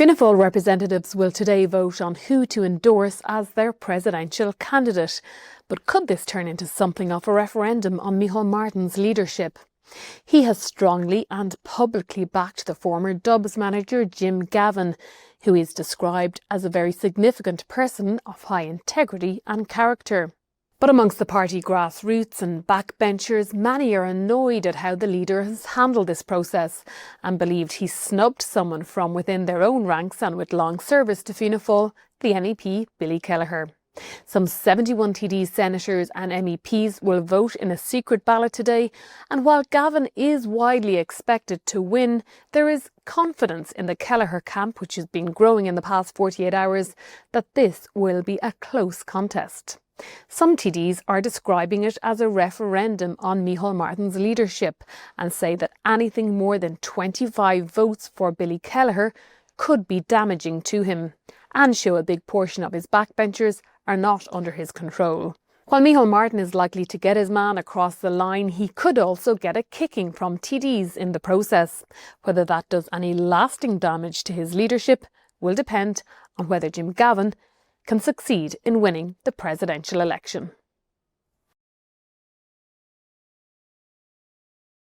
Fianna Fáil representatives will today vote on who to endorse as their presidential candidate. But could this turn into something of a referendum on Micheál Martin's leadership? He has strongly and publicly backed the former Dubs manager Jim Gavin, who is described as a very significant person of high integrity and character. But amongst the party grassroots and backbenchers, many are annoyed at how the leader has handled this process and believed he snubbed someone from within their own ranks and with long service to Fianna Fáil, the MEP Billy Kelleher. Some 71 TD senators and MEPs will vote in a secret ballot today, and while Gavin is widely expected to win, there is confidence in the Kelleher camp, which has been growing in the past 48 hours, that this will be a close contest. Some TDs are describing it as a referendum on Micheál Martin's leadership and say that anything more than 25 votes for Billy Kelleher could be damaging to him and show a big portion of his backbenchers are not under his control. While Micheál Martin is likely to get his man across the line, he could also get a kicking from TDs in the process. Whether that does any lasting damage to his leadership will depend on whether Jim Gavin can succeed in winning the presidential election.